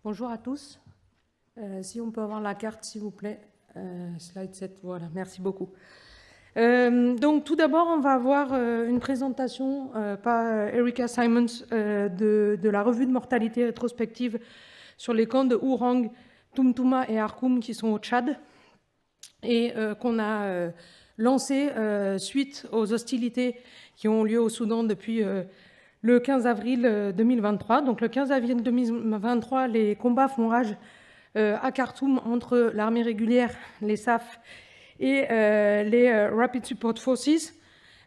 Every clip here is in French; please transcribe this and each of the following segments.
Bonjour à tous. Si on peut avoir la carte, s'il vous plaît. Slide 7, voilà, merci beaucoup. Donc tout d'abord, on va avoir une présentation par Erika Simons de la revue de mortalité rétrospective sur les camps de Ourang, Tumtuma et Arkoum qui sont au Tchad et qu'on a lancé suite aux hostilités qui ont lieu au Soudan depuis le 15 avril 2023. Donc le 15 avril 2023, les combats font rage à Khartoum entre l'armée régulière, les SAF et les Rapid Support Forces,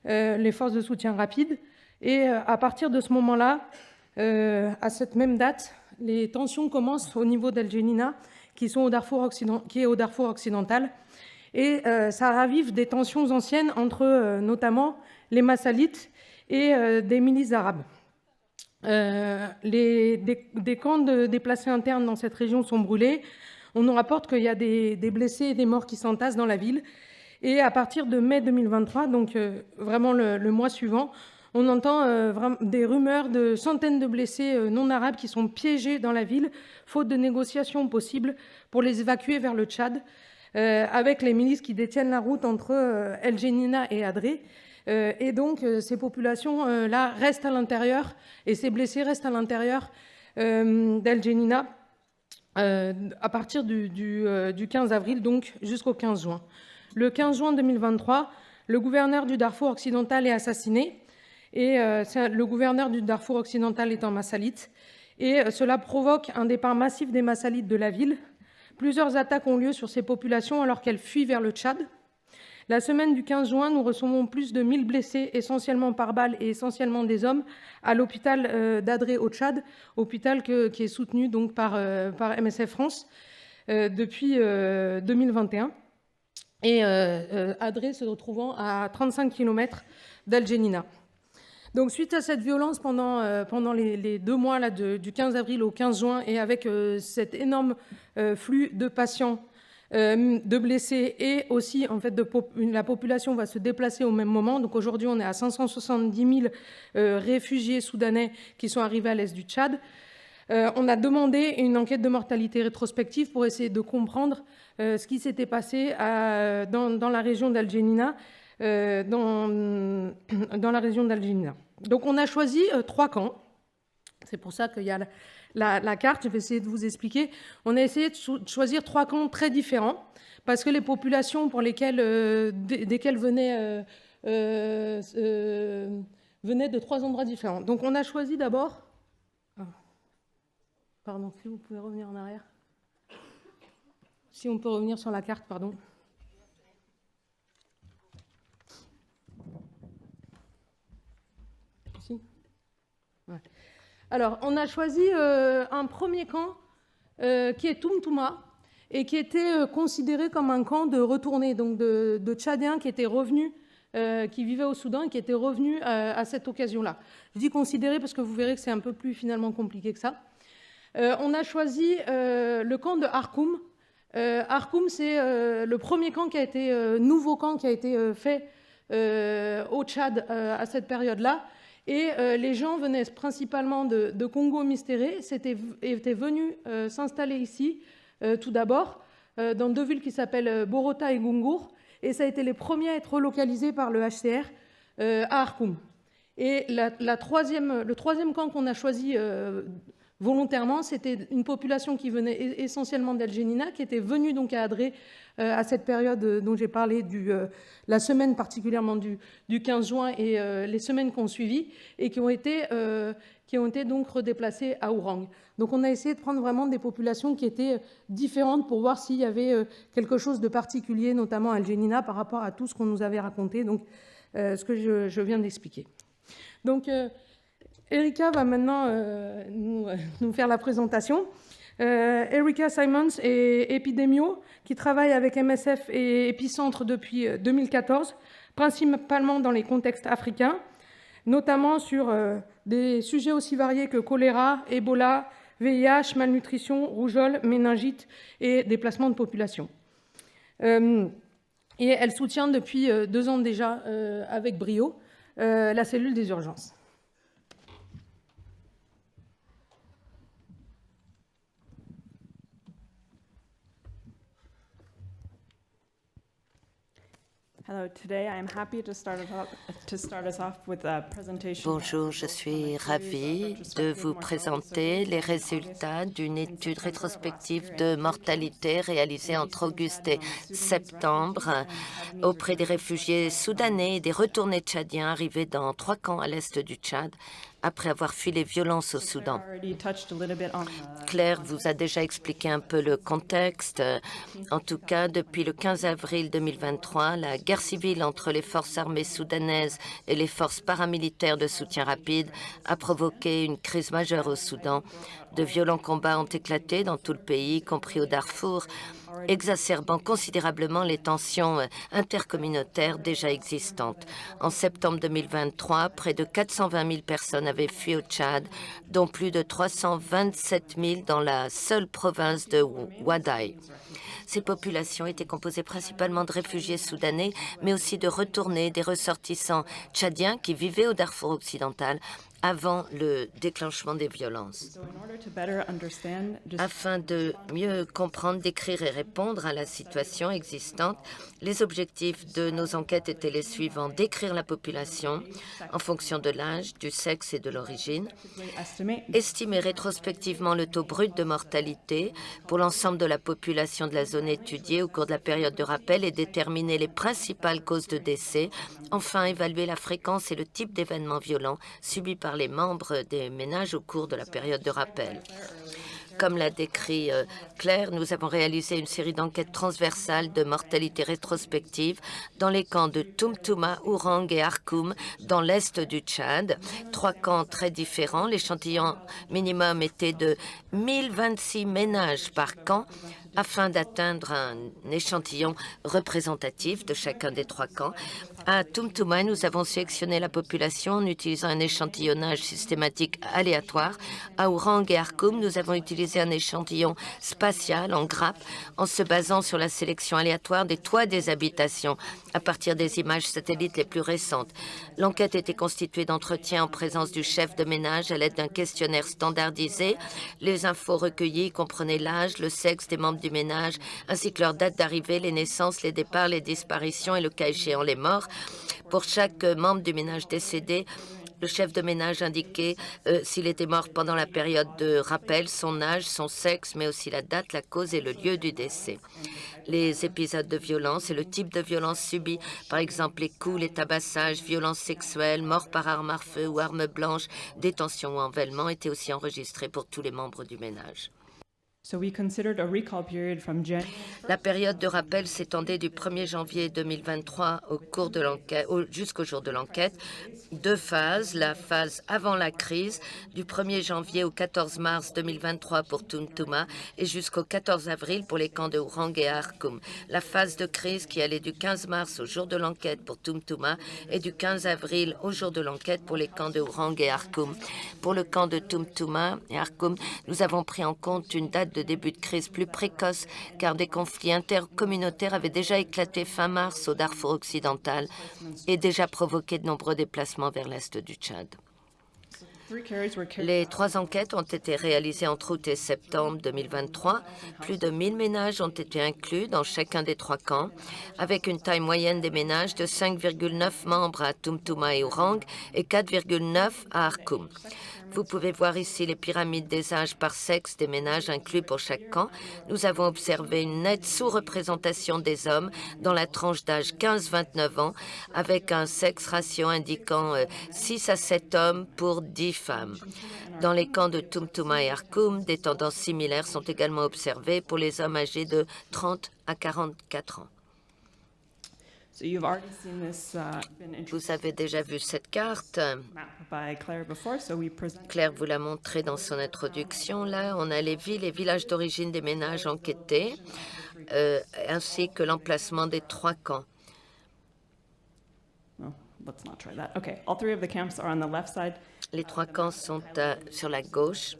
les forces de soutien rapide. Et à partir de ce moment-là, à cette même date, les tensions commencent au niveau d'El Geneina, qui est au Darfour occidental. Et ça ravive des tensions anciennes entre notamment les Massalites et des milices arabes. Des camps de déplacés internes dans cette région sont brûlés. On nous rapporte qu'il y a des blessés et des morts qui s'entassent dans la ville. Et à partir de mai 2023, donc vraiment le mois suivant, on entend des rumeurs de centaines de blessés non arabes qui sont piégés dans la ville, faute de négociations possibles pour les évacuer vers le Tchad, avec les milices qui détiennent la route entre El Geneina et Adré. Et donc, ces populations-là restent à l'intérieur, et ces blessés restent à l'intérieur d'El Geneina à partir du 15 avril, donc jusqu'au 15 juin. Le 15 juin 2023, le gouverneur du Darfour occidental est assassiné, et le gouverneur du Darfour occidental est un massalite, et cela provoque un départ massif des massalites de la ville. Plusieurs attaques ont lieu sur ces populations alors qu'elles fuient vers le Tchad. La semaine du 15 juin, nous recevons plus de 1000 blessés, essentiellement par balles et essentiellement des hommes, à l'hôpital d'Adré au Tchad, hôpital qui est soutenu donc par MSF France depuis 2021. Et Adré se retrouvant à 35 km d'El Geneina. Donc suite à cette violence pendant les 2 mois là, du 15 avril au 15 juin, et avec cet énorme flux de patients, de blessés, et aussi en fait la population va se déplacer au même moment. Donc aujourd'hui on est à 570 000 réfugiés soudanais qui sont arrivés à l'est du Tchad. On a demandé une enquête de mortalité rétrospective pour essayer de comprendre ce qui s'était passé dans la région d'El Geneina, dans la région d'El Geneina. Donc on a choisi 3 camps. C'est pour ça qu'il y a la carte. Je vais essayer de vous expliquer. On a essayé de choisir 3 camps très différents parce que les populations pour desquelles venaient de 3 endroits différents. Donc on a choisi d'abord... Pardon, si vous pouvez revenir en arrière. Si on peut revenir sur la carte, pardon. Si. Ouais. Alors, on a choisi un premier camp qui est Tumtuma et qui était considéré comme un camp de retournés, donc de Tchadiens qui étaient revenus, qui vivaient au Soudan et qui étaient revenus à cette occasion-là. Je dis considéré parce que vous verrez que c'est un peu plus finalement compliqué que ça. On a choisi le camp de Arkoum. Arkoum, c'est le premier camp qui a été, nouveau camp qui a été fait au Tchad à cette période-là. Et les gens venaient principalement de Congo-Mystéré, étaient venus s'installer ici, tout d'abord, dans 2 villes qui s'appellent Borota et Gungur. Et ça a été les premiers à être relocalisés par le HCR à Arkoum. Et le troisième camp qu'on a choisi volontairement, c'était une population qui venait essentiellement d'El Geneina, qui était venue donc à Adré à cette période dont j'ai parlé, la semaine particulièrement du 15 juin et les semaines qui ont suivi, et qui ont été donc redéplacées à Ourang. Donc on a essayé de prendre vraiment des populations qui étaient différentes pour voir s'il y avait quelque chose de particulier, notamment à El Geneina, par rapport à tout ce qu'on nous avait raconté, donc ce que je viens d'expliquer. Donc Erika va maintenant nous faire la présentation. Erika Simons est épidémio qui travaille avec MSF et Épicentre depuis 2014, principalement dans les contextes africains, notamment sur des sujets aussi variés que choléra, Ebola, VIH, malnutrition, rougeole, méningite et déplacement de population. Et elle soutient depuis 2 ans déjà avec brio la cellule des urgences. Bonjour, je suis ravie de vous présenter les résultats d'une étude rétrospective de mortalité réalisée entre auguste et septembre auprès des réfugiés soudanais et des retournés tchadiens arrivés dans 3 camps à l'est du Tchad après avoir fui les violences au Soudan. Claire vous a déjà expliqué un peu le contexte. En tout cas, depuis le 15 avril 2023, la guerre civile entre les forces armées soudanaises et les forces paramilitaires de soutien rapide a provoqué une crise majeure au Soudan. De violents combats ont éclaté dans tout le pays, y compris au Darfour, exacerbant considérablement les tensions intercommunautaires déjà existantes. En septembre 2023, près de 420 000 personnes avaient fui au Tchad, dont plus de 327 000 dans la seule province de Ouaddaï. Ces populations étaient composées principalement de réfugiés soudanais, mais aussi de retournés, des ressortissants tchadiens qui vivaient au Darfour occidental avant le déclenchement des violences. Afin de mieux comprendre, décrire et répondre à la situation existante, les objectifs de nos enquêtes étaient les suivants: décrire la population en fonction de l'âge, du sexe et de l'origine, estimer rétrospectivement le taux brut de mortalité pour l'ensemble de la population de la zone étudiée au cours de la période de rappel et déterminer les principales causes de décès, enfin évaluer la fréquence et le type d'événements violents subis par les membres des ménages au cours de la période de rappel. Comme l'a décrit Claire, nous avons réalisé une série d'enquêtes transversales de mortalité rétrospective dans les camps de Tumtuma, Ourang et Arkoum, dans l'est du Tchad. 3 camps très différents. L'échantillon minimum était de 1026 ménages par camp, afin d'atteindre un échantillon représentatif de chacun des 3 camps. À Tumtuma, nous avons sélectionné la population en utilisant un échantillonnage systématique aléatoire. À Ourang et Arkoum, nous avons utilisé un échantillon spatial en grappe en se basant sur la sélection aléatoire des toits des habitations à partir des images satellites les plus récentes. L'enquête était constituée d'entretiens en présence du chef de ménage à l'aide d'un questionnaire standardisé. Les infos recueillies comprenaient l'âge, le sexe des membres du ménage, ainsi que leur date d'arrivée, les naissances, les départs, les disparitions et le cas échéant les morts. Pour chaque membre du ménage décédé, le chef de ménage indiquait s'il était mort pendant la période de rappel, son âge, son sexe, mais aussi la date, la cause et le lieu du décès. Les épisodes de violence et le type de violence subi, par exemple les coups, les tabassages, violences sexuelles, morts par arme à feu ou arme blanche, détention ou envènement, étaient aussi enregistrés pour tous les membres du ménage. La période de rappel s'étendait du 1er janvier 2023 jusqu'au jour de l'enquête. 2 phases, la phase avant la crise, du 1er janvier au 14 mars 2023 pour Tumtuma et jusqu'au 14 avril pour les camps de Ourang et Arkoum. La phase de crise qui allait du 15 mars au jour de l'enquête pour Tumtuma et du 15 avril au jour de l'enquête pour les camps de Ourang et Arkoum. Pour le camp de Tumtuma et Arkoum, nous avons pris en compte une date de début de crise plus précoce, car des conflits intercommunautaires avaient déjà éclaté fin mars au Darfour occidental et déjà provoqué de nombreux déplacements vers l'est du Tchad. Les 3 enquêtes ont été réalisées entre août et septembre 2023. Plus de 1000 ménages ont été inclus dans chacun des 3 camps, avec une taille moyenne des ménages de 5,9 membres à Tumtuma et Ourang et 4,9 à Arkoum. Vous pouvez voir ici les pyramides des âges par sexe des ménages inclus pour chaque camp. Nous avons observé une nette sous-représentation des hommes dans la tranche d'âge 15-29 ans, avec un sexe ratio indiquant 6 à 7 hommes pour 10 femmes. Dans les camps de Tumtuma et Arkoum, des tendances similaires sont également observées pour les hommes âgés de 30 à 44 ans. Vous avez déjà vu cette carte. Claire vous l'a montré dans son introduction. Là, on a les villes et villages d'origine des ménages enquêtés, ainsi que l'emplacement des 3 camps. Les 3 camps sont sur la gauche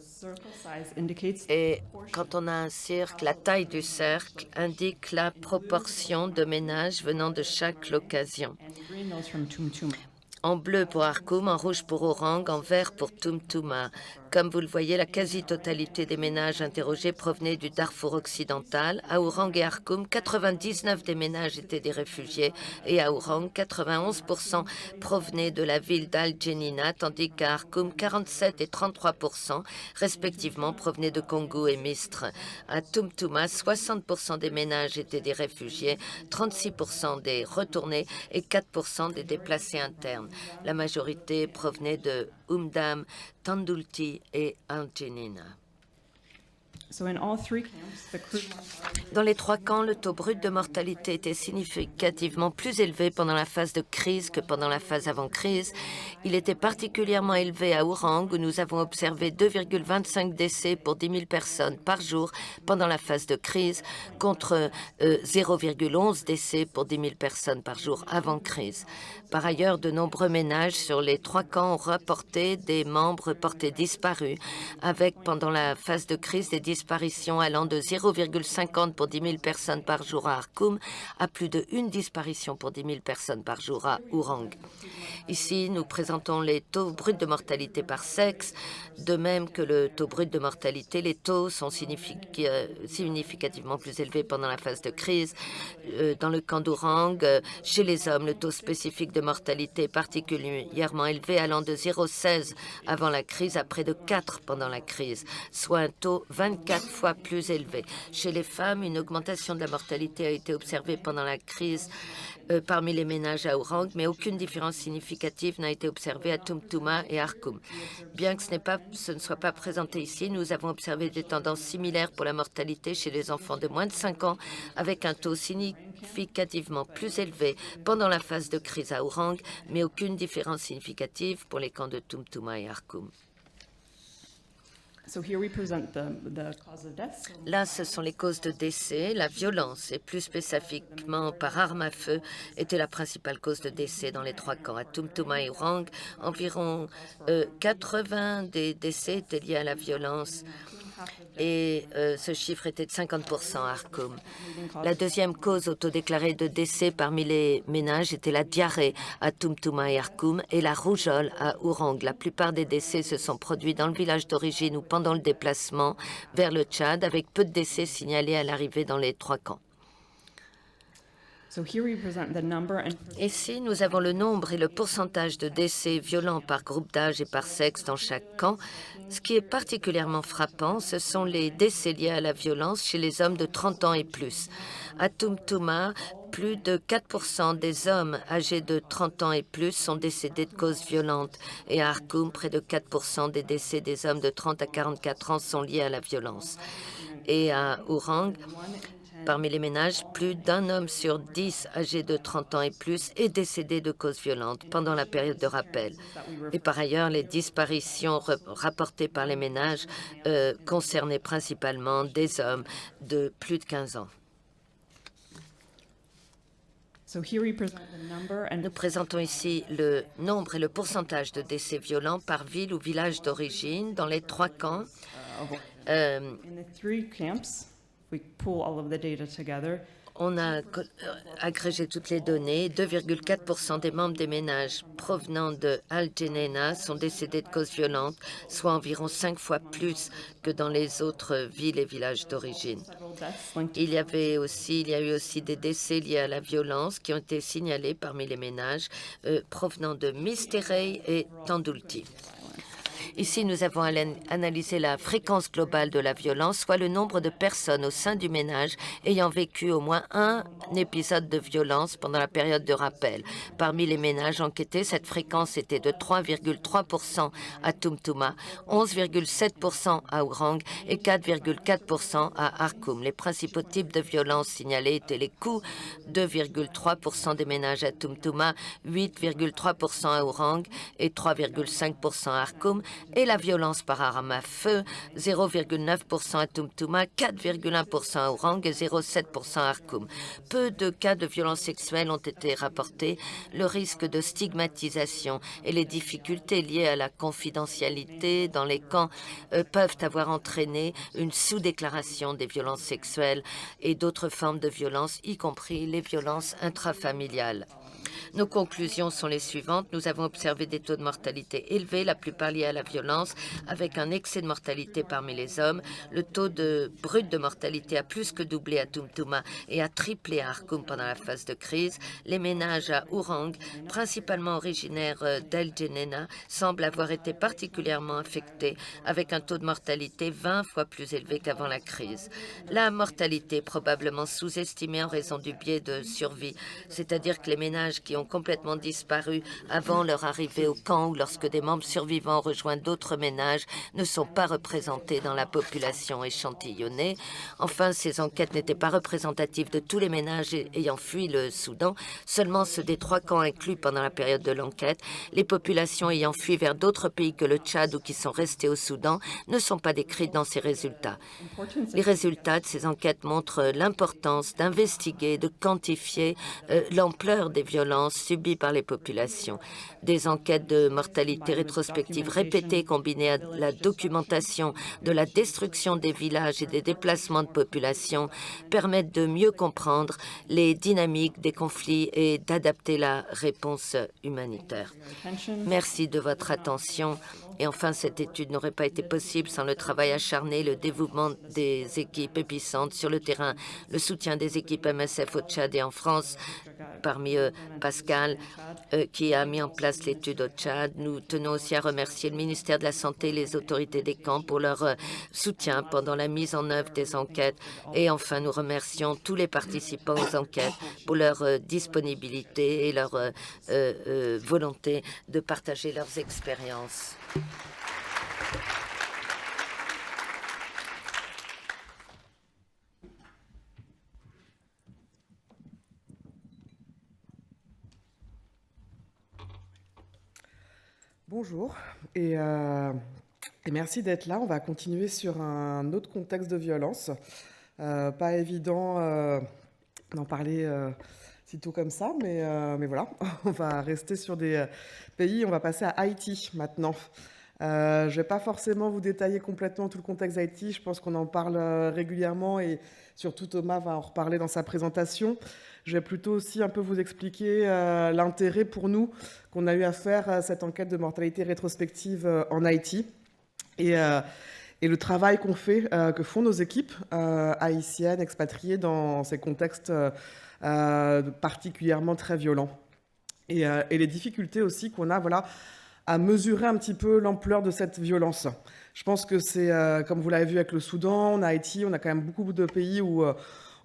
et quand on a un cercle, la taille du cercle indique la proportion de ménages venant de chaque location. en bleu pour Arkoum, en rouge pour Orang, en vert pour Tumtuma. Comme vous le voyez, la quasi-totalité des ménages interrogés provenaient du Darfour occidental. À Orang et Arkoum, 99 des ménages étaient des réfugiés et à Orang, 91% provenaient de la ville d'Al-Jenina, tandis qu'à Arkoum, 47 et 33% respectivement provenaient de Kongo et Mistre. À Tumtuma, 60% des ménages étaient des réfugiés, 36% des retournés et 4% des déplacés internes. La majorité provenait de Umdam, Tandulti et Al-Jenina. Dans les 3 camps, le taux brut de mortalité était significativement plus élevé pendant la phase de crise que pendant la phase avant crise. Il était particulièrement élevé à Orang, où nous avons observé 2,25 décès pour 10 000 personnes par jour pendant la phase de crise, contre 0,11 décès pour 10 000 personnes par jour avant crise. Par ailleurs, de nombreux ménages sur les 3 camps ont rapporté des membres portés disparus, avec pendant la phase de crise des disparitions allant de 0,50 pour 10 000 personnes par jour à Arkoum à plus de 1 disparition pour 10 000 personnes par jour à Orang. Ici, nous présentons les taux bruts de mortalité par sexe. De même que le taux brut de mortalité, les taux sont significativement plus élevés pendant la phase de crise. Dans le camp d'Orang, chez les hommes, le taux spécifique de mortalité est particulièrement élevé, allant de 0,16 avant la crise à près de 4 pendant la crise, soit un taux 24 fois plus élevé. Chez les femmes, une augmentation de la mortalité a été observée pendant la crise parmi les ménages à Orang, mais aucune différence significative n'a été observée à Tumtuma et Arkoum. Bien que ce ne soit pas présenté ici, nous avons observé des tendances similaires pour la mortalité chez les enfants de moins de 5 ans, avec un taux significativement plus élevé pendant la phase de crise à Orang, mais aucune différence significative pour les camps de Tumtuma et Arkoum. Là, ce sont les causes de décès. La violence, et plus spécifiquement par arme à feu, était la principale cause de décès dans les 3 camps. À Tumtuma et Orang, environ 80 des décès étaient liés à la violence. Et ce chiffre était de 50% à Arkoum. La deuxième cause autodéclarée de décès parmi les ménages était la diarrhée à Tumtuma et Arkoum et la rougeole à Orang. La plupart des décès se sont produits dans le village d'origine ou pendant le déplacement vers le Tchad, avec peu de décès signalés à l'arrivée dans les 3 camps. Ici, nous avons le nombre et le pourcentage de décès violents par groupe d'âge et par sexe dans chaque camp. Ce qui est particulièrement frappant, ce sont les décès liés à la violence chez les hommes de 30 ans et plus. À Tumtuma, plus de 4% des hommes âgés de 30 ans et plus sont décédés de causes violentes. Et à Arkoum, près de 4% des décès des hommes de 30 à 44 ans sont liés à la violence. Et à Orang, parmi les ménages, plus d'un homme sur 10 âgé de 30 ans et plus est décédé de causes violentes pendant la période de rappel. Et par ailleurs, les disparitions rapportées par les ménages concernaient principalement des hommes de plus de 15 ans. Nous présentons ici le nombre et le pourcentage de décès violents par ville ou village d'origine dans les 3 camps. On a agrégé toutes les données. 2,4% des membres des ménages provenant de Al-Jenina sont décédés de causes violentes, soit environ 5 fois plus que dans les autres villes et villages d'origine. Il y a eu aussi des décès liés à la violence qui ont été signalés parmi les ménages provenant de Misterey et Tandulti. Ici, nous avons analysé la fréquence globale de la violence, soit le nombre de personnes au sein du ménage ayant vécu au moins un épisode de violence pendant la période de rappel. Parmi les ménages enquêtés, cette fréquence était de 3,3% à Tumtuma, 11,7% à Orang et 4,4% à Arkoum. Les principaux types de violences signalés étaient les coups, 2,3% des ménages à Tumtuma, 8,3% à Orang et 3,5% à Arkoum, et la violence par arme à feu, 0,9% à Tumtuma, 4,1% à Orang et 0,7% à Arkoum. Peu de cas de violences sexuelles ont été rapportés. Le risque de stigmatisation et les difficultés liées à la confidentialité dans les camps peuvent avoir entraîné une sous-déclaration des violences sexuelles et d'autres formes de violences, y compris les violences intrafamiliales. Nos conclusions sont les suivantes. Nous avons observé des taux de mortalité élevés, la plupart liés à la violence, avec un excès de mortalité parmi les hommes. Le taux brut de mortalité a plus que doublé à Tumtuma et a triplé à Arkum pendant la phase de crise. Les ménages à Ourang, principalement originaires d'El Jenena, semblent avoir été particulièrement affectés, avec un taux de mortalité 20 fois plus élevé qu'avant la crise. La mortalité est probablement sous-estimée en raison du biais de survie, c'est-à-dire que les ménages qui ont complètement disparu avant leur arrivée au camp ou lorsque des membres survivants rejoignent d'autres ménages ne sont pas représentés dans la population échantillonnée. Enfin, ces enquêtes n'étaient pas représentatives de tous les ménages ayant fui le Soudan, seulement ceux des 3 camps inclus pendant la période de l'enquête. Les populations ayant fui vers d'autres pays que le Tchad ou qui sont restées au Soudan ne sont pas décrites dans ces résultats. Les résultats de ces enquêtes montrent l'importance d'investiguer, de quantifier l'ampleur des violences subies par les populations. Des enquêtes de mortalité rétrospectives répétées combinées à la documentation de la destruction des villages et des déplacements de population permettent de mieux comprendre les dynamiques des conflits et d'adapter la réponse humanitaire. Merci de votre attention. Et enfin, cette étude n'aurait pas été possible sans le travail acharné, le dévouement des équipes épissantes sur le terrain, le soutien des équipes MSF au Tchad et en France, parmi eux Pascal, qui a mis en place l'étude au Tchad. Nous tenons aussi à remercier le ministère de la Santé et les autorités des camps pour leur soutien pendant la mise en œuvre des enquêtes. Et enfin, nous remercions tous les participants aux enquêtes pour leur disponibilité et leur volonté de partager leurs expériences. Bonjour et merci d'être là. On va continuer sur un autre contexte de violence. Pas évident d'en parler sitôt comme ça, mais voilà, on va rester sur des pays. On va passer à Haïti maintenant. Je ne vais pas forcément vous détailler complètement tout le contexte d'Haïti. Je pense qu'on en parle régulièrement et surtout Thomas va en reparler dans sa présentation. Je vais plutôt aussi un peu vous expliquer l'intérêt pour nous qu'on a eu à faire cette enquête de mortalité rétrospective en Haïti et le travail qu'on fait, que font nos équipes haïtiennes, expatriées dans ces contextes particulièrement très violents. Et les difficultés aussi qu'on a, voilà, à mesurer un petit peu l'ampleur de cette violence. Je pense que c'est, comme vous l'avez vu avec le Soudan, en Haïti, on a quand même beaucoup de pays où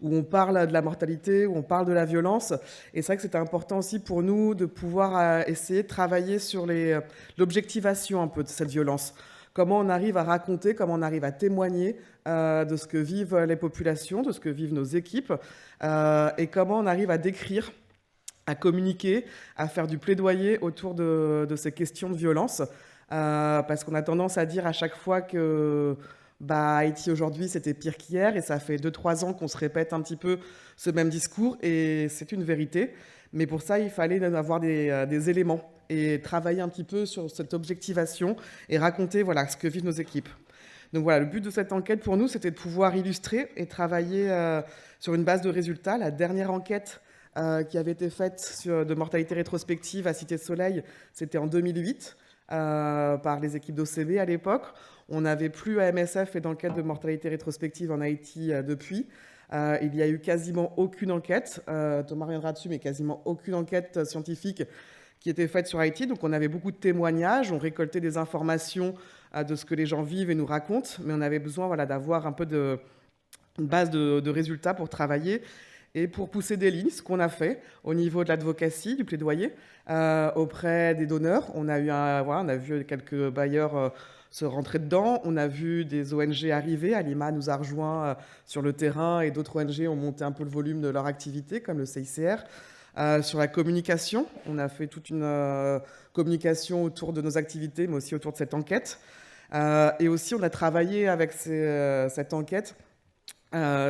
on parle de la mortalité, où on parle de la violence. Et c'est vrai que c'était important aussi pour nous de pouvoir essayer de travailler sur l'objectivation un peu de cette violence. Comment on arrive à raconter, comment on arrive à témoigner de ce que vivent les populations, de ce que vivent nos équipes, et comment on arrive à décrire, à communiquer, à faire du plaidoyer autour de ces questions de violence. Parce qu'on a tendance à dire à chaque fois que Haïti aujourd'hui c'était pire qu'hier, et ça fait 2-3 ans qu'on se répète un petit peu ce même discours, et c'est une vérité. Mais pour ça, il fallait avoir des éléments et travailler un petit peu sur cette objectivation et raconter voilà, ce que vivent nos équipes. Donc voilà, le but de cette enquête pour nous, c'était de pouvoir illustrer et travailler sur une base de résultats. La dernière enquête qui avait été faite de mortalité rétrospective à Cité Soleil, c'était en 2008 par les équipes d'OCB à l'époque. On n'avait plus à MSF fait d'enquête de mortalité rétrospective en Haïti depuis. Il n'y a eu quasiment aucune enquête, Thomas reviendra dessus, mais quasiment aucune enquête scientifique qui était faite sur Haïti. Donc on avait beaucoup de témoignages, on récoltait des informations de ce que les gens vivent et nous racontent, mais on avait besoin voilà, d'avoir un peu une base de résultats pour travailler et pour pousser des lignes, ce qu'on a fait au niveau de l'advocacy, du plaidoyer, auprès des donneurs. On a vu quelques bailleurs se rentrer dedans. On a vu des ONG arriver. Alima nous a rejoints sur le terrain et d'autres ONG ont monté un peu le volume de leur activité, comme le CICR. Sur la communication, on a fait toute une communication autour de nos activités, mais aussi autour de cette enquête. Et aussi, on a travaillé avec cette enquête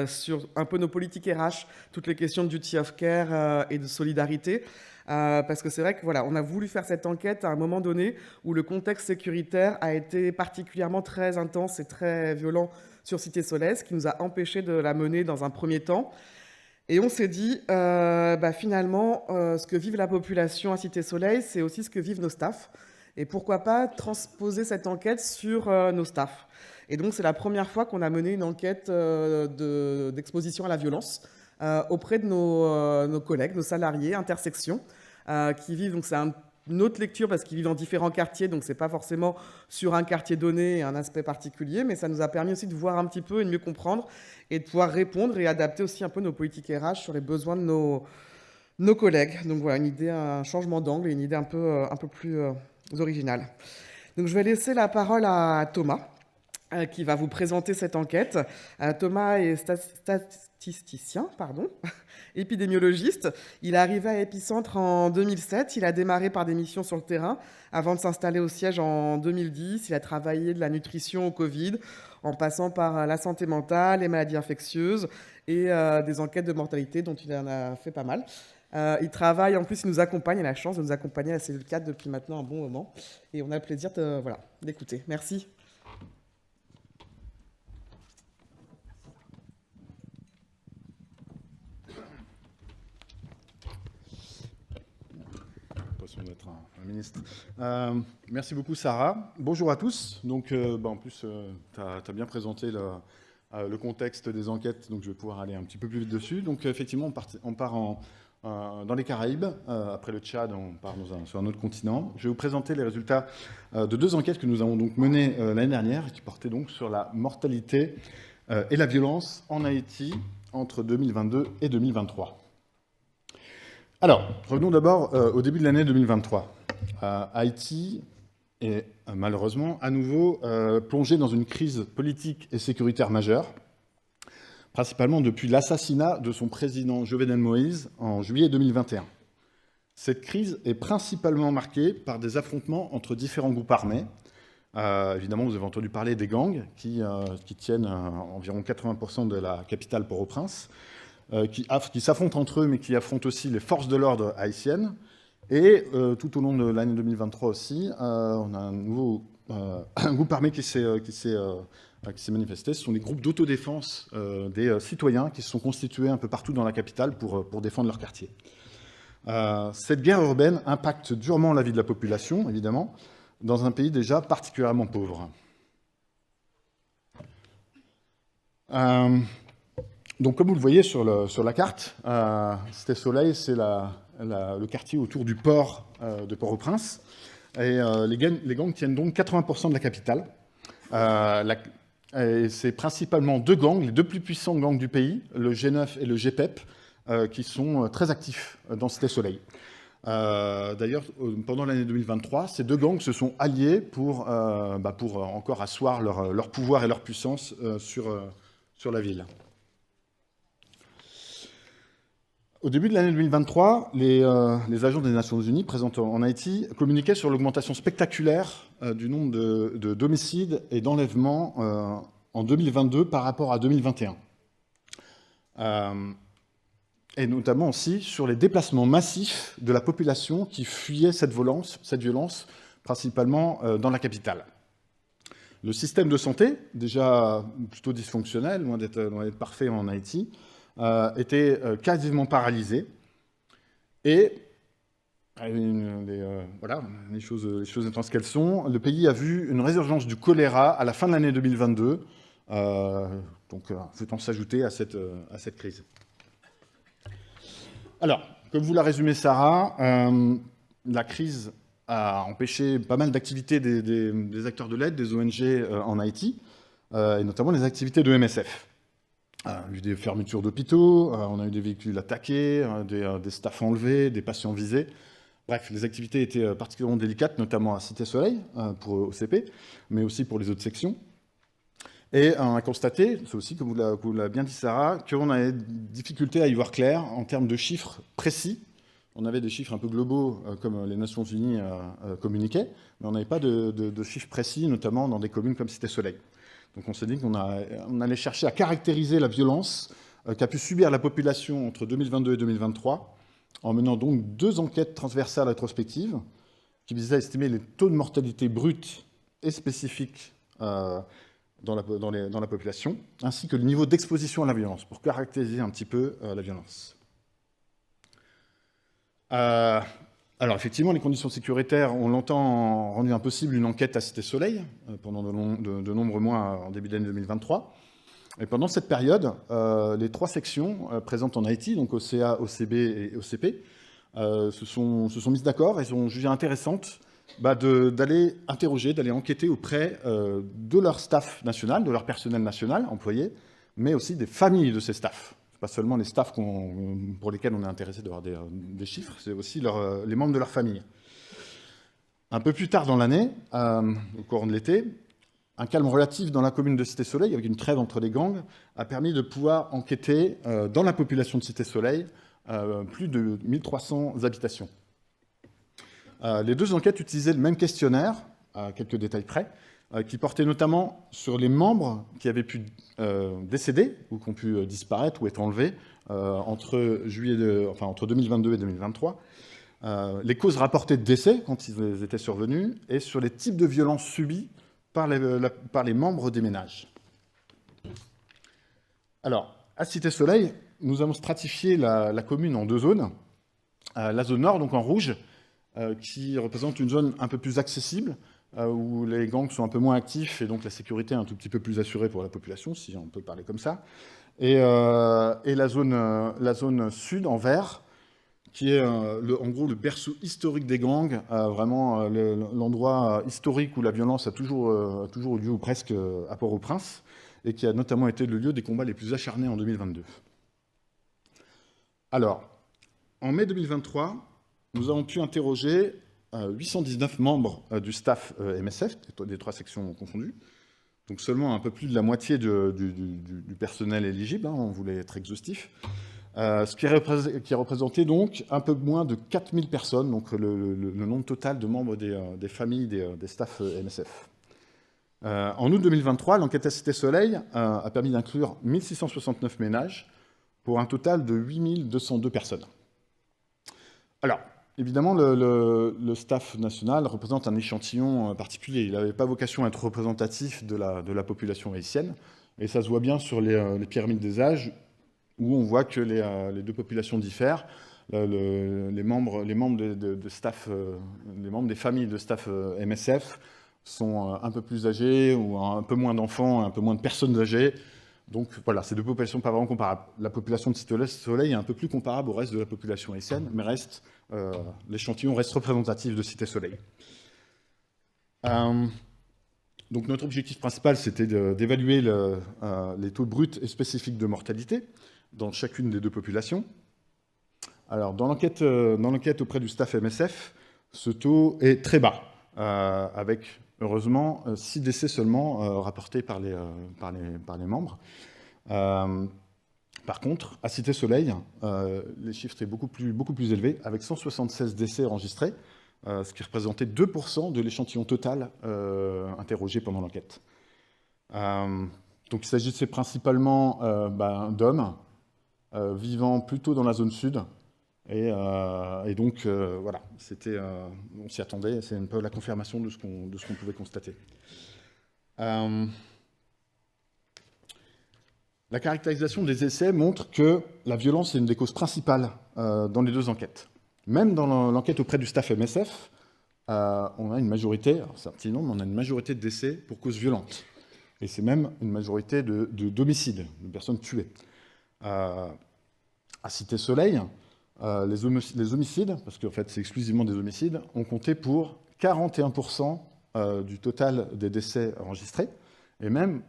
sur un peu nos politiques RH, toutes les questions de duty of care et de solidarité. Parce que c'est vrai que voilà, on a voulu faire cette enquête à un moment donné où le contexte sécuritaire a été particulièrement très intense et très violent sur Cité Soleil, ce qui nous a empêché de la mener dans un premier temps. Et on s'est dit, finalement, ce que vive la population à Cité-Soleil, c'est aussi ce que vivent nos staffs. Et pourquoi pas transposer cette enquête sur nos staffs. Et donc, c'est la première fois qu'on a mené une enquête d'exposition à la violence auprès de nos collègues, nos salariés, intersections, qui vivent. Donc, c'est une autre lecture parce qu'ils vivent dans différents quartiers, donc ce n'est pas forcément sur un quartier donné et un aspect particulier, mais ça nous a permis aussi de voir un petit peu et de mieux comprendre et de pouvoir répondre et adapter aussi un peu nos politiques RH sur les besoins de nos collègues. Donc voilà, une idée, un changement d'angle et une idée un peu plus originale. Donc je vais laisser la parole à Thomas, qui va vous présenter cette enquête. Thomas est statisticien, épidémiologiste. Il est arrivé à Épicentre en 2007. Il a démarré par des missions sur le terrain avant de s'installer au siège en 2010. Il a travaillé de la nutrition au Covid, en passant par la santé mentale, les maladies infectieuses et des enquêtes de mortalité dont il en a fait pas mal. Il travaille, en plus, il nous accompagne, il a la chance de nous accompagner à la cellule 4 depuis maintenant un bon moment. Et on a le plaisir d'écouter. Merci. D'être un ministre. Merci beaucoup, Sarah. Bonjour à tous. Donc, en plus, tu as bien présenté le contexte des enquêtes, donc je vais pouvoir aller un petit peu plus vite dessus. Donc, effectivement, on part dans les Caraïbes. Après le Tchad, on part sur un autre continent. Je vais vous présenter les résultats de 2 enquêtes que nous avons donc menées l'année dernière, qui portaient donc sur la mortalité et la violence en Haïti entre 2022 et 2023. Alors, revenons d'abord au début de l'année 2023. Haïti est malheureusement à nouveau plongé dans une crise politique et sécuritaire majeure, principalement depuis l'assassinat de son président Jovenel Moïse en juillet 2021. Cette crise est principalement marquée par des affrontements entre différents groupes armés. Évidemment, vous avez entendu parler des gangs qui tiennent environ 80% de la capitale Port-au-Prince, qui s'affrontent entre eux, mais qui affrontent aussi les forces de l'ordre haïtiennes. Et tout au long de l'année 2023 aussi, on a un nouveau groupe armé qui s'est manifesté. Ce sont des groupes d'autodéfense des citoyens qui se sont constitués un peu partout dans la capitale pour défendre leur quartier. Cette guerre urbaine impacte durement la vie de la population, évidemment, dans un pays déjà particulièrement pauvre. Donc, comme vous le voyez sur la carte, Cité-Soleil, c'est le quartier autour du port de Port-au-Prince. Et les gangs tiennent donc 80% de la capitale. Et c'est principalement 2 gangs, les 2 plus puissants gangs du pays, le G9 et le GPEP, qui sont très actifs dans Cité-Soleil. D'ailleurs, pendant l'année 2023, ces 2 gangs se sont alliés pour encore asseoir leur pouvoir et leur puissance sur la ville. Au début de l'année 2023, les agents des Nations Unies présents en Haïti communiquaient sur l'augmentation spectaculaire du nombre de d'homicides et d'enlèvements en 2022 par rapport à 2021. Et notamment aussi sur les déplacements massifs de la population qui fuyait cette violence, principalement dans la capitale. Le système de santé, déjà plutôt dysfonctionnel, loin d'être parfait en Haïti, était quasiment paralysé. Et les choses étant ce qu'elles sont, le pays a vu une résurgence du choléra à la fin de l'année 2022, faisant s'ajouter à cette crise. Alors, comme vous l'a résumé Sarah, la crise a empêché pas mal d'activités des acteurs de l'aide, des ONG en Haïti, et notamment les activités de MSF. On a eu des fermetures d'hôpitaux, on a eu des véhicules attaqués, des staffs enlevés, des patients visés. Bref, les activités étaient particulièrement délicates, notamment à Cité-Soleil, pour OCP, mais aussi pour les autres sections. Et on a constaté, c'est aussi, comme vous l'a bien dit Sarah, qu'on avait des difficultés à y voir clair en termes de chiffres précis. On avait des chiffres un peu globaux, comme les Nations Unies communiquaient, mais on n'avait pas de chiffres précis, notamment dans des communes comme Cité-Soleil. Donc on s'est dit qu'on allait chercher à caractériser la violence qu'a pu subir la population entre 2022 et 2023, en menant donc 2 enquêtes transversales rétrospectives qui visaient à estimer les taux de mortalité bruts et spécifiques dans la population, ainsi que le niveau d'exposition à la violence, pour caractériser un petit peu la violence. Alors effectivement, les conditions sécuritaires ont longtemps rendu impossible une enquête à Cité Soleil, pendant de nombreux mois en début d'année 2023. Et pendant cette période, les 3 sections présentes en Haïti, donc OCA, OCB et OCP, se sont mises d'accord et ont jugé intéressantes d'aller interroger, d'aller enquêter auprès de leur staff national, de leur personnel national employé, mais aussi des familles de ces staffs. Ce n'est pas seulement les staffs pour lesquels on est intéressé d'avoir des chiffres, c'est aussi les membres de leur famille. Un peu plus tard dans l'année, au cours de l'été, un calme relatif dans la commune de Cité-Soleil, avec une trêve entre les gangs, a permis de pouvoir enquêter dans la population de Cité-Soleil plus de 1300 habitations. Les 2 enquêtes utilisaient le même questionnaire, à quelques détails près, qui portait notamment sur les membres qui avaient pu décéder ou qui ont pu disparaître ou être enlevés entre 2022 et 2023, les causes rapportées de décès quand ils étaient survenus et sur les types de violences subies par les membres des ménages. Alors, à Cité-Soleil, nous avons stratifié la commune en 2 zones. La zone nord, donc en rouge, qui représente une zone un peu plus accessible, où les gangs sont un peu moins actifs et donc la sécurité est un tout petit peu plus assurée pour la population, si on peut parler comme ça. Et la zone sud, en vert, qui est en gros le berceau historique des gangs, vraiment l'endroit historique où la violence a toujours eu lieu, ou presque, à Port-au-Prince, et qui a notamment été le lieu des combats les plus acharnés en 2022. Alors, en mai 2023, nous avons pu interroger 819 membres du staff MSF, des 3 sections confondues, donc seulement un peu plus de la moitié du personnel éligible, on voulait être exhaustif, ce qui représentait donc un peu moins de 4000 personnes, donc le nombre total de membres des familles des staffs MSF. En août 2023, l'enquête à Cité-Soleil a permis d'inclure 1669 ménages pour un total de 8202 personnes. Alors, évidemment, le staff national représente un échantillon particulier. Il n'avait pas vocation à être représentatif de la population haïtienne, et ça se voit bien sur les pyramides des âges, où on voit que les 2 populations diffèrent. Les membres de staff, les membres des familles de staff MSF sont un peu plus âgés, ou un peu moins d'enfants, un peu moins de personnes âgées. Donc voilà, c'est 2 populations pas vraiment comparables. La population de Cité-Soleil est un peu plus comparable au reste de la population haïtienne, mais l'échantillon reste représentatif de Cité-Soleil. Donc notre objectif principal, c'était d'évaluer les taux bruts et spécifiques de mortalité dans chacune des 2 populations. Alors, dans l'enquête auprès du staff MSF, ce taux est très bas, avec, heureusement, 6 décès seulement rapportés par les membres. Par contre, à Cité-Soleil, les chiffres étaient beaucoup plus élevés, avec 176 décès enregistrés, ce qui représentait 2% de l'échantillon total interrogé pendant l'enquête. Donc il s'agissait principalement d'hommes vivant plutôt dans la zone sud, et donc voilà, on s'y attendait, c'est un peu la confirmation de ce qu'on pouvait constater. La caractérisation des essais montre que la violence est une des causes principales dans les 2 enquêtes. Même dans l'enquête auprès du staff MSF, on a une majorité, alors c'est un petit nombre, mais on a une majorité de décès pour cause violente. Et c'est même une majorité d'homicides, de personnes tuées. À Cité-Soleil, les homicides, parce qu'en fait c'est exclusivement des homicides, ont compté pour 41% du total des décès enregistrés, et même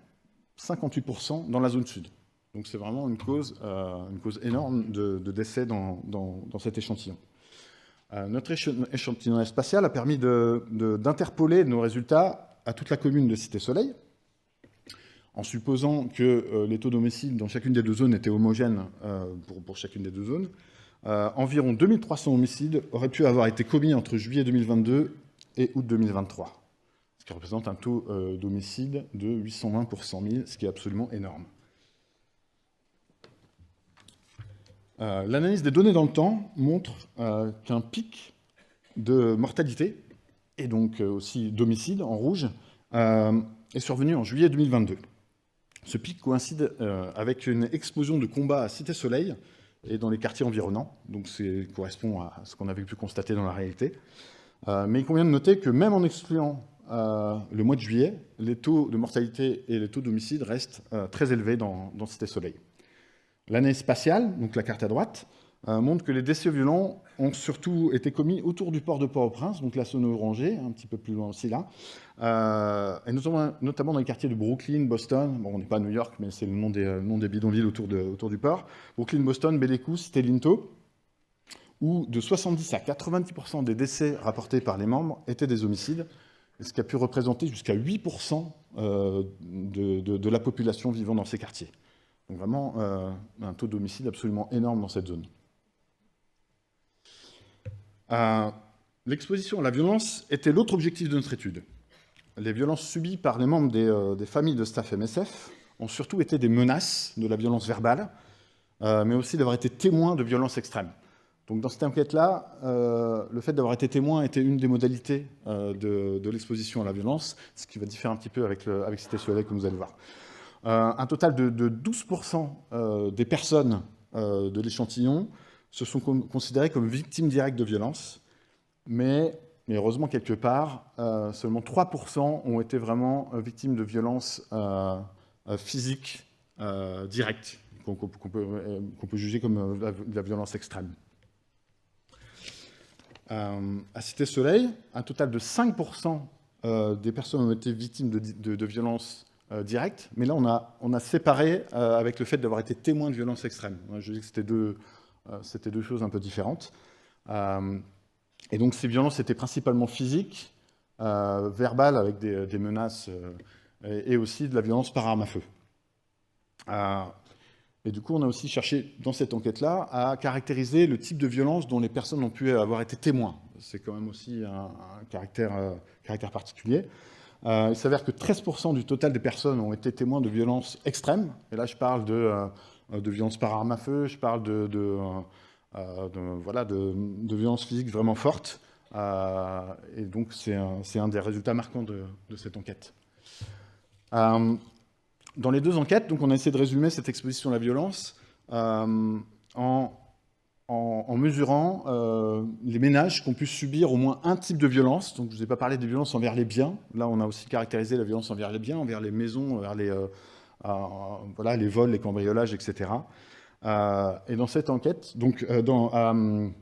58% dans la zone sud. Donc c'est vraiment une cause énorme de décès dans cet échantillon. Notre échantillonnage spatial a permis d'interpoler nos résultats à toute la commune de Cité-Soleil, en supposant que les taux d'homicide dans chacune des 2 zones étaient homogènes pour chacune des 2 zones. Environ 2300 homicides auraient pu avoir été commis entre juillet 2022 et août 2023, ce qui représente un taux d'homicide de 820 pour 100 000, ce qui est absolument énorme. L'analyse des données dans le temps montre qu'un pic de mortalité, et donc aussi d'homicide en rouge, est survenu en juillet 2022. Ce pic coïncide avec une explosion de combats à Cité-Soleil et dans les quartiers environnants, donc ça correspond à ce qu'on avait pu constater dans la réalité. Mais il convient de noter que même en excluant le mois de juillet, les taux de mortalité et les taux d'homicide restent très élevés dans Cité-Soleil. L'année spatiale, donc la carte à droite, montre que les décès violents ont surtout été commis autour du port de Port-au-Prince, donc la zone orangée, un petit peu plus loin aussi là, et notamment dans les quartiers de Brooklyn, Boston, bon on n'est pas à New York, mais c'est le nom des bidonvilles autour du port, Brooklyn, Boston, Bellecou, Cité-Linto, où de 70 à 90% des décès rapportés par les membres étaient des homicides, ce qui a pu représenter jusqu'à 8% de la population vivant dans ces quartiers. Donc vraiment un taux d'homicide absolument énorme dans cette zone. L'exposition à la violence était l'autre objectif de notre étude. Les violences subies par les membres des familles de staff MSF ont surtout été des menaces de la violence verbale, mais aussi d'avoir été témoins de violences extrêmes. Donc dans cette enquête-là, le fait d'avoir été témoin était une des modalités de l'exposition à la violence, ce qui va différer un petit peu avec Cité-Soleil, comme vous allez voir. Un total de 12% des personnes de l'échantillon se sont considérées comme victimes directes de violences, mais heureusement, quelque part, seulement 3% ont été vraiment victimes de violences physiques directes, qu'on peut juger comme de la violence extrême. À Cité-Soleil, un total de 5% des personnes ont été victimes de violences directes, mais là, on a séparé avec le fait d'avoir été témoin de violences extrêmes. Je dis que c'était deux choses un peu différentes. Et donc, ces violences étaient principalement physiques, verbales, avec des menaces, et aussi de la violence par arme à feu. Et du coup, on a aussi cherché, dans cette enquête-là, à caractériser le type de violence dont les personnes ont pu avoir été témoins. C'est quand même aussi un caractère particulier. Il s'avère que 13% du total des personnes ont été témoins de violences extrêmes. Et là, je parle de violences par arme à feu, je parle de violences physiques vraiment fortes. Et donc, c'est un des résultats marquants de cette enquête. Dans les deux enquêtes, donc, on a essayé de résumer cette exposition à la violence en mesurant les ménages qui ont pu subir au moins un type de violence. Donc, je ne vous ai pas parlé des violences envers les biens. Là, on a aussi caractérisé la violence envers les biens, envers les maisons, envers les vols, les cambriolages, etc. Et dans cette enquête, donc, dans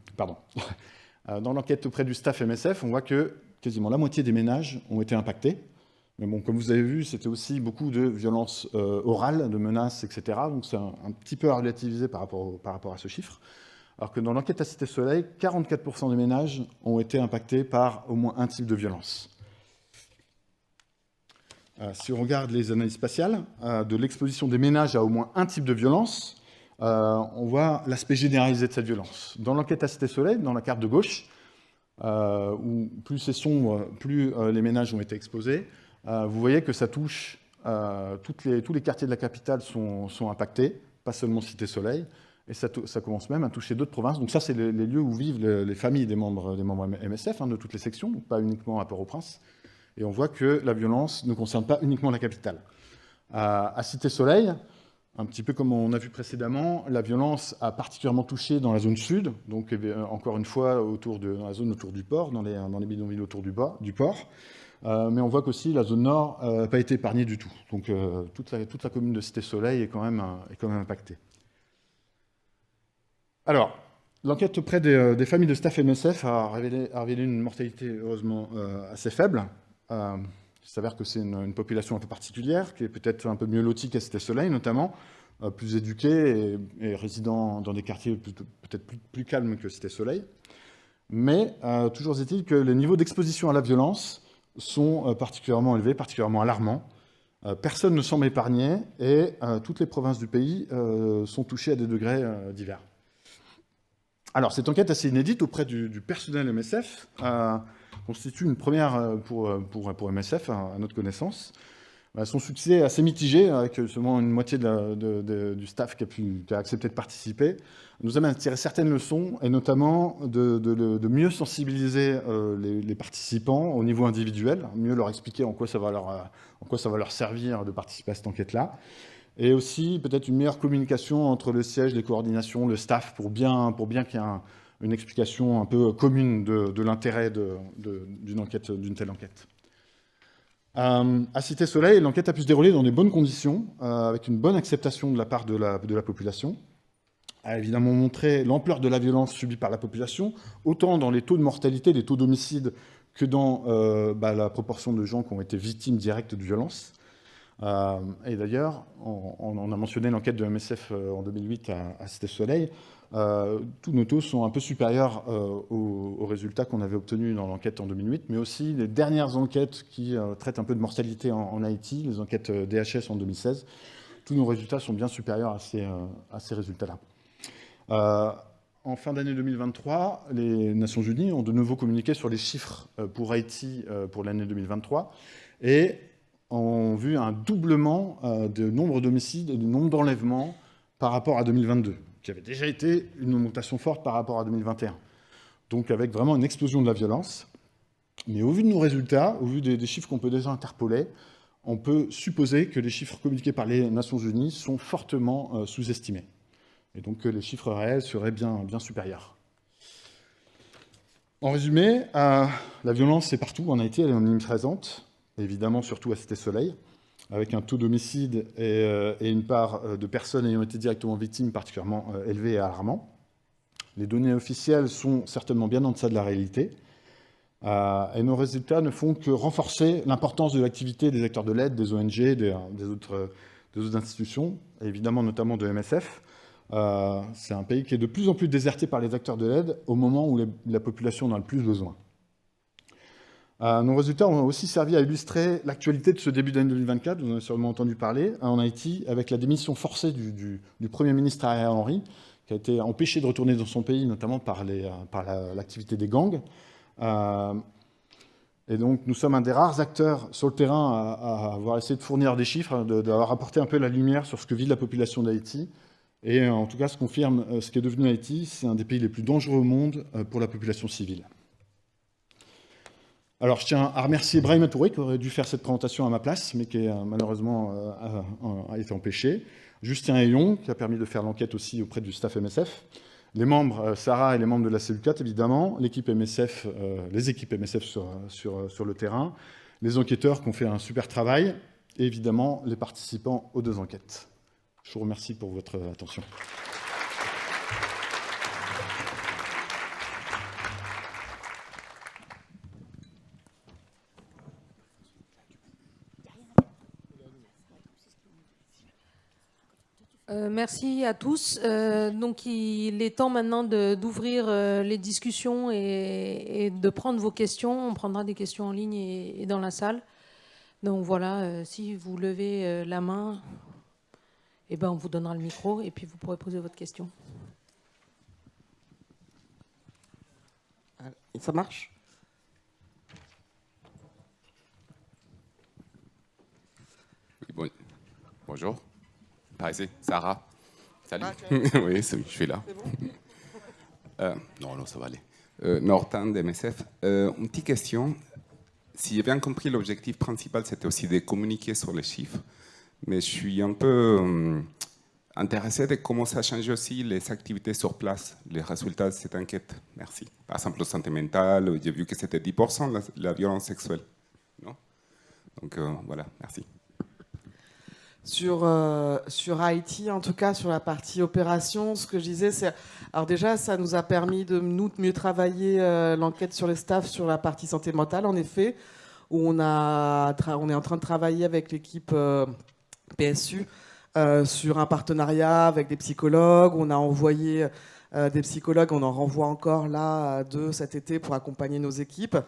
l'enquête auprès du staff MSF, on voit que quasiment la moitié des ménages ont été impactés. Mais bon, comme vous avez vu, c'était aussi beaucoup de violences orales, de menaces, etc. Donc c'est un petit peu à relativiser par rapport à ce chiffre. Alors que dans l'enquête à Cité-Soleil, 44% des ménages ont été impactés par au moins un type de violence. Si on regarde les analyses spatiales de l'exposition des ménages à au moins un type de violence, on voit l'aspect généralisé de cette violence. Dans l'enquête à Cité-Soleil, dans la carte de gauche, où plus c'est sombre, plus les ménages ont été exposés, vous voyez que ça touche tous les quartiers de la capitale sont impactés, pas seulement Cité-Soleil, et ça commence même à toucher d'autres provinces. Donc ça, c'est les lieux où vivent les familles des membres MSF, de toutes les sections, donc pas uniquement à Port-au-Prince. Et on voit que la violence ne concerne pas uniquement la capitale. À Cité-Soleil, un petit peu comme on a vu précédemment, la violence a particulièrement touché dans la zone sud, donc encore une fois dans la zone autour du port, dans les bidonvilles autour du port. Mais on voit qu'aussi la zone nord n'a pas été épargnée du tout. Donc toute la commune de Cité-Soleil est quand même impactée. Alors, l'enquête auprès des familles de staff MSF a révélé une mortalité heureusement assez faible. Il s'avère que c'est une population un peu particulière, qui est peut-être un peu mieux lotie qu'à Cité-Soleil notamment, plus éduquée et résidant dans des quartiers peut-être plus calmes que Cité-Soleil. Mais toujours est-il que les niveaux d'exposition à la violence sont particulièrement élevés, particulièrement alarmants. Personne ne semble épargné et toutes les provinces du pays sont touchées à des degrés divers. Alors, cette enquête assez inédite auprès du personnel MSF constitue une première pour MSF, à notre connaissance. Son succès est assez mitigé, avec seulement une moitié du staff qui a accepté de participer, nous amène à tirer certaines leçons, et notamment de mieux sensibiliser les participants au niveau individuel, mieux leur expliquer en quoi ça va leur servir de participer à cette enquête-là, et aussi peut-être une meilleure communication entre le siège, les coordinations, le staff, pour bien qu'il y ait une explication un peu commune de l'intérêt d'une telle enquête. À Cité Soleil, l'enquête a pu se dérouler dans des bonnes conditions, avec une bonne acceptation de la part de la population. A évidemment montré l'ampleur de la violence subie par la population, autant dans les taux de mortalité, les taux d'homicide, que dans la proportion de gens qui ont été victimes directes de violences. Et d'ailleurs, on a mentionné l'enquête de MSF en 2008 à Cité Soleil. Tous nos taux sont un peu supérieurs aux résultats qu'on avait obtenus dans l'enquête en 2008, mais aussi les dernières enquêtes qui traitent un peu de mortalité en Haïti, les enquêtes DHS en 2016. Tous nos résultats sont bien supérieurs à ces résultats-là. En fin d'année 2023, les Nations Unies ont de nouveau communiqué sur les chiffres pour Haïti pour l'année 2023 et ont vu un doublement du nombre d'homicides et du nombre d'enlèvements par rapport à 2022, qui avait déjà été une augmentation forte par rapport à 2021. Donc avec vraiment une explosion de la violence. Mais au vu de nos résultats, au vu des chiffres qu'on peut déjà interpoler, on peut supposer que les chiffres communiqués par les Nations Unies sont fortement sous-estimés. Et donc que les chiffres réels seraient bien supérieurs. En résumé, la violence c'est partout en Haïti, elle est omniprésente, évidemment surtout à Cité Soleil, avec un taux d'homicide et une part de personnes ayant été directement victimes particulièrement élevé et alarmant. Les données officielles sont certainement bien en deçà de la réalité, et nos résultats ne font que renforcer l'importance de l'activité des acteurs de l'aide, des ONG, des autres institutions, et évidemment notamment de MSF. C'est un pays qui est de plus en plus déserté par les acteurs de l'aide au moment où la population en a le plus besoin. Nos résultats ont aussi servi à illustrer l'actualité de ce début d'année 2024, vous en avez sûrement entendu parler, en Haïti, avec la démission forcée du Premier ministre Ariel Henry, qui a été empêché de retourner dans son pays, notamment par l'activité des gangs. Et donc, nous sommes un des rares acteurs sur le terrain à avoir essayé de fournir des chiffres, d'avoir apporté un peu la lumière sur ce que vit la population d'Haïti. Et en tout cas, ce confirme ce qui est devenu Haïti, c'est un des pays les plus dangereux au monde pour la population civile. Alors, je tiens à remercier Brahim Touré, qui aurait dû faire cette présentation à ma place, mais qui malheureusement a été empêché. Justin Ayon, qui a permis de faire l'enquête aussi auprès du staff MSF. Les membres, Sarah et les membres de la cellule 4, évidemment. L'équipe MSF, les équipes MSF sur le terrain. Les enquêteurs qui ont fait un super travail. Et évidemment, les participants aux 2 enquêtes. Je vous remercie pour votre attention. Merci à tous. Donc il est temps maintenant d'ouvrir les discussions et de prendre vos questions. On prendra des questions en ligne et dans la salle. Donc voilà, si vous levez la main, eh ben, on vous donnera le micro et puis vous pourrez poser votre question. Ça marche ? Oui, bonjour. Par ici, Sarah. Salut. Oui, je suis là. Non, ça va aller. Norton de MSF. Une petite question. Si j'ai bien compris, l'objectif principal, c'était aussi de communiquer sur les chiffres. Mais je suis un peu intéressé de comment ça change aussi les activités sur place, les résultats de cette enquête. Merci. Par exemple, la santé mentale, j'ai vu que c'était 10% la violence sexuelle. Non ? Donc voilà, merci. Sur Haïti, en tout cas sur la partie opération, ce que je disais, c'est... Alors déjà, ça nous a permis de mieux travailler l'enquête sur les staffs sur la partie santé mentale, en effet, où on est en train de travailler avec l'équipe PSU sur un partenariat avec des psychologues. On a envoyé des psychologues, on en renvoie encore là 2 cet été pour accompagner nos équipes.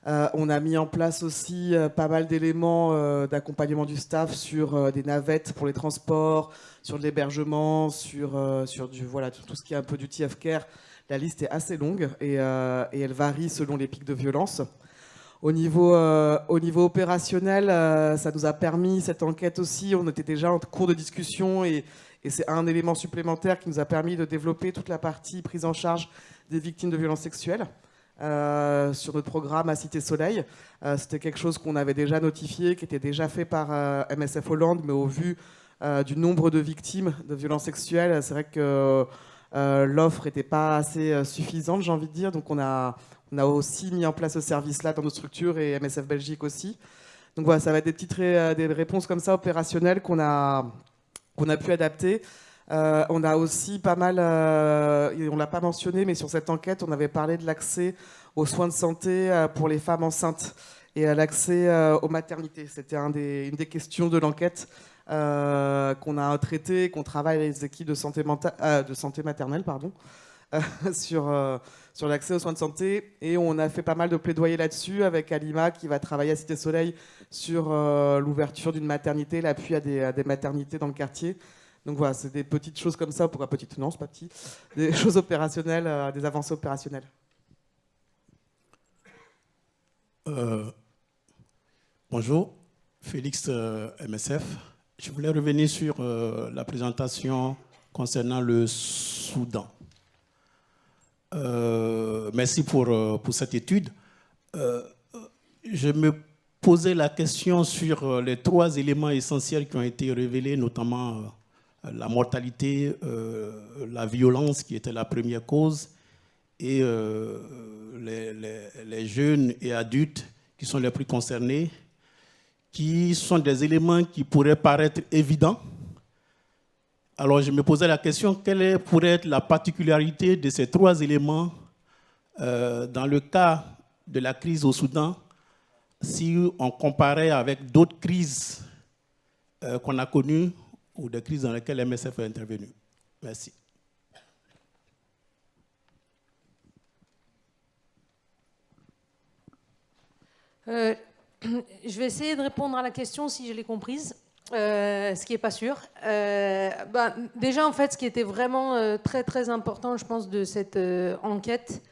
On a mis en place aussi pas mal d'éléments d'accompagnement du staff sur des navettes pour les transports, sur de l'hébergement, sur tout ce qui est un peu du TF Care. La liste est assez longue et elle varie selon les pics de violence. Au niveau opérationnel, ça nous a permis, cette enquête aussi, on était déjà en cours de discussion et c'est un élément supplémentaire qui nous a permis de développer toute la partie prise en charge des victimes de violences sexuelles sur notre programme à Cité Soleil. C'était quelque chose qu'on avait déjà notifié, qui était déjà fait par MSF Hollande, mais au vu du nombre de victimes de violences sexuelles, c'est vrai que l'offre n'était pas assez suffisante, j'ai envie de dire. Donc on a aussi mis en place ce service-là dans nos structures et MSF Belgique aussi. Donc voilà, ça va être des petites des réponses comme ça opérationnelles qu'on a pu adapter. On a aussi pas mal, on l'a pas mentionné, mais sur cette enquête, on avait parlé de l'accès aux soins de santé pour les femmes enceintes et à l'accès aux maternités. C'était une des questions de l'enquête qu'on a traité, qu'on travaille avec les équipes de santé maternelle, sur l'accès aux soins de santé. Et on a fait pas mal de plaidoyer là-dessus avec Alima qui va travailler à Cité Soleil sur l'ouverture d'une maternité, l'appui à des maternités dans le quartier. Donc voilà, c'est des petites choses comme ça, pourquoi petites? Non, c'est pas petit. Des choses opérationnelles, des avancées opérationnelles. Bonjour, Félix MSF. Je voulais revenir sur la présentation concernant le Soudan. Merci pour cette étude. Je me posais la question sur les 3 éléments essentiels qui ont été révélés, notamment la mortalité, la violence qui était la première cause, et les jeunes et adultes qui sont les plus concernés, qui sont des éléments qui pourraient paraître évidents. Alors je me posais la question, quelle pourrait être la particularité de ces 3 éléments dans le cas de la crise au Soudan, si on comparait avec d'autres crises qu'on a connues ou des crises dans lesquelles MSF est intervenu. Merci. Je vais essayer de répondre à la question si je l'ai comprise, ce qui n'est pas sûr. Déjà, en fait, ce qui était vraiment très, très important, je pense, de cette enquête,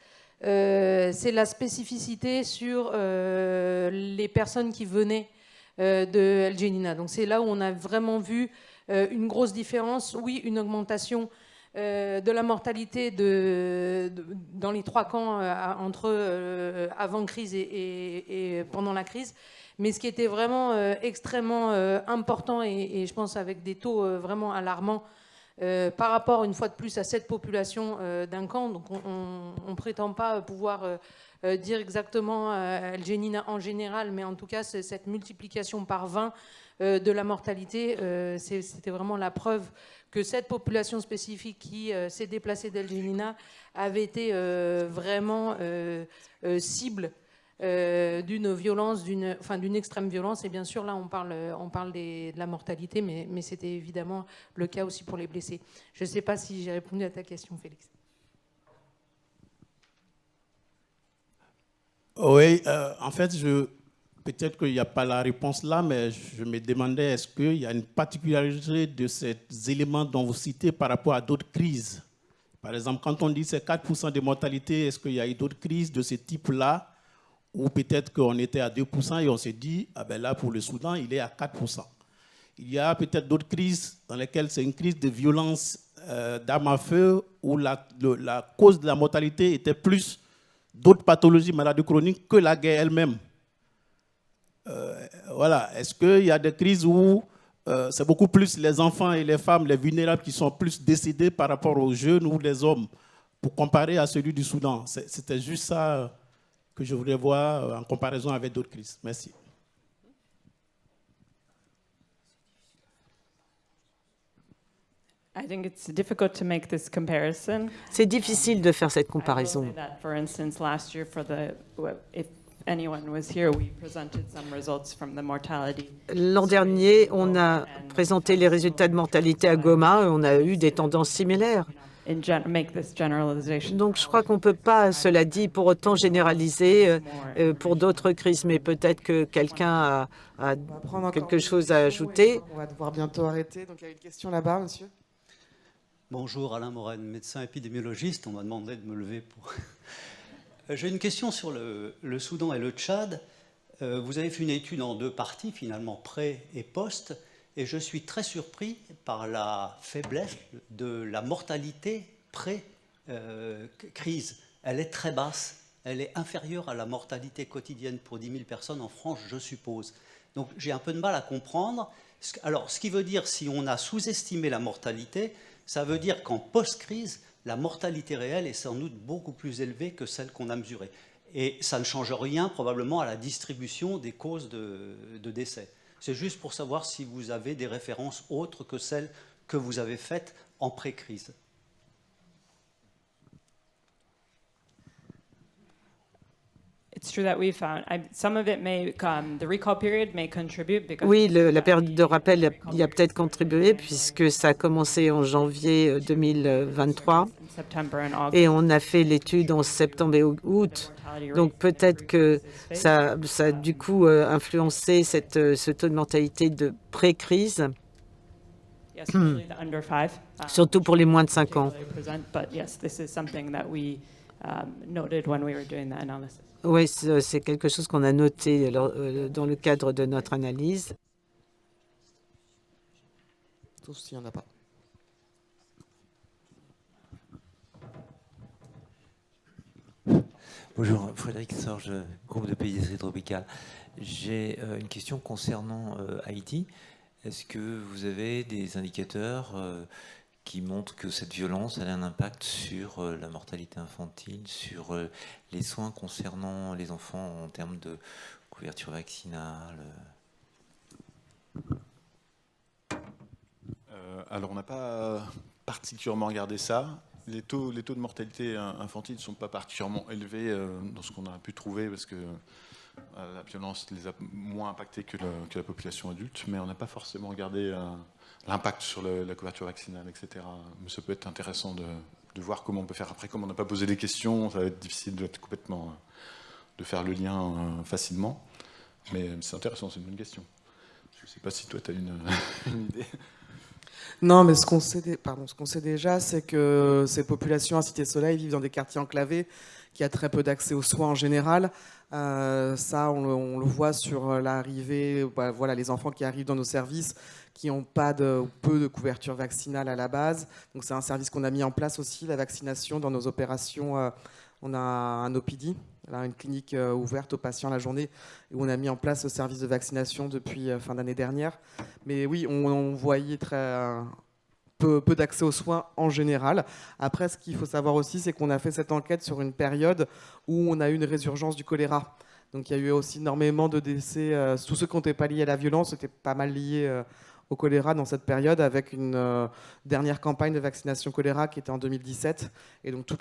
c'est la spécificité sur les personnes qui venaient de El Jeninna. Donc c'est là où on a vraiment vu une grosse différence, oui, une augmentation de la mortalité dans les 3 camps entre avant crise et pendant la crise. Mais ce qui était vraiment extrêmement important et je pense avec des taux vraiment alarmants par rapport une fois de plus à cette population d'un camp. Donc on ne prétend pas pouvoir dire exactement El Jeninna en général, mais en tout cas cette multiplication par 20 de la mortalité, c'était vraiment la preuve que cette population spécifique qui s'est déplacée d'El Jeninna avait été vraiment cible d'une violence, d'une extrême violence. Et bien sûr, là, on parle de la mortalité, mais c'était évidemment le cas aussi pour les blessés. Je ne sais pas si j'ai répondu à ta question, Félix. Oui, en fait, peut-être qu'il n'y a pas la réponse là, mais je me demandais, est-ce qu'il y a une particularité de ces éléments dont vous citez par rapport à d'autres crises? Par exemple, quand on dit c'est 4% de mortalité, est-ce qu'il y a eu d'autres crises de ce type-là? Ou peut-être qu'on était à 2% et on s'est dit, ah ben là, pour le Soudan, il est à 4%. Il y a peut-être d'autres crises dans lesquelles c'est une crise de violence d'armes à feu où la cause de la mortalité était plus d'autres pathologies, maladies chroniques que la guerre elle-même. Voilà. Est-ce qu'il y a des crises où c'est beaucoup plus les enfants et les femmes, les vulnérables qui sont plus décédés par rapport aux jeunes ou les hommes, pour comparer à celui du Soudan? C'était juste ça que je voulais voir en comparaison avec d'autres crises. Merci. C'est difficile de faire cette comparaison. L'an dernier, on a présenté les résultats de mortalité à Goma et on a eu des tendances similaires. Donc je crois qu'on ne peut pas, cela dit, pour autant généraliser pour d'autres crises, mais peut-être que quelqu'un a quelque chose à ajouter. On va devoir bientôt arrêter. Donc il y a une question là-bas, monsieur. Bonjour, Alain Morène, médecin épidémiologiste. On m'a demandé de me lever pour... J'ai une question sur le Soudan et le Tchad. Vous avez fait une étude en 2 parties, finalement, pré et post, et je suis très surpris par la faiblesse de la mortalité pré-crise. Elle est très basse, elle est inférieure à la mortalité quotidienne pour 10 000 personnes en France, je suppose. Donc j'ai un peu de mal à comprendre. Alors, ce qui veut dire, si on a sous-estimé la mortalité, ça veut dire qu'en post-crise, la mortalité réelle est sans doute beaucoup plus élevée que celle qu'on a mesurée. Et ça ne change rien probablement à la distribution des causes de décès. C'est juste pour savoir si vous avez des références autres que celles que vous avez faites en pré-crise. Oui, la période de rappel y a peut-être contribué puisque ça a commencé en janvier 2023 et on a fait l'étude en septembre et août. Donc peut-être que ça a du coup influencé ce taux de mortalité de pré-crise, surtout pour les moins de 5 ans. Oui, c'est quelque chose qu'on a noté dans le cadre de notre analyse. Tous, il n'y en a pas. Bonjour, Frédéric Sorge, groupe de pédiatrie tropicale. J'ai une question concernant Haïti. Est-ce que vous avez des indicateurs qui montrent que cette violence a un impact sur la mortalité infantile, sur les soins concernant les enfants en termes de couverture vaccinale? Alors, on n'a pas particulièrement regardé ça. Les taux de mortalité infantile ne sont pas particulièrement élevés dans ce qu'on a pu trouver parce que la violence les a moins impactés que la population adulte, mais on n'a pas forcément regardé l'impact sur la couverture vaccinale, etc. Mais ça peut être intéressant de voir comment on peut faire après. Comme on n'a pas posé des questions, ça va être difficile de faire le lien facilement. Mais c'est intéressant, c'est une bonne question. Je ne sais pas si toi, tu as une idée. Non, mais ce qu'on sait déjà, c'est que ces populations à Cité-Soleil vivent dans des quartiers enclavés, qui a très peu d'accès aux soins en général. Ça, on le voit sur l'arrivée, voilà, les enfants qui arrivent dans nos services, qui n'ont pas peu de couverture vaccinale à la base. Donc c'est un service qu'on a mis en place aussi, la vaccination dans nos opérations. On a un OPD, une clinique ouverte aux patients la journée, où on a mis en place ce service de vaccination depuis fin d'année dernière. Mais oui, on voyait peu d'accès aux soins en général. Après, ce qu'il faut savoir aussi, c'est qu'on a fait cette enquête sur une période où on a eu une résurgence du choléra. Donc il y a eu aussi énormément de décès. Tous ceux qui n'étaient pas liés à la violence étaient pas mal liés au choléra dans cette période, avec une dernière campagne de vaccination choléra qui était en 2017. Et donc tous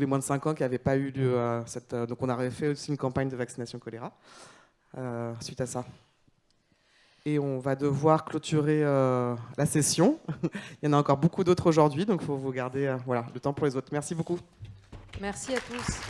les moins de 5 ans qui n'avaient pas eu donc on avait fait aussi une campagne de vaccination choléra suite à ça. Et on va devoir clôturer la session. Il y en a encore beaucoup d'autres aujourd'hui, donc il faut vous garder le temps pour les autres. Merci beaucoup. Merci à tous.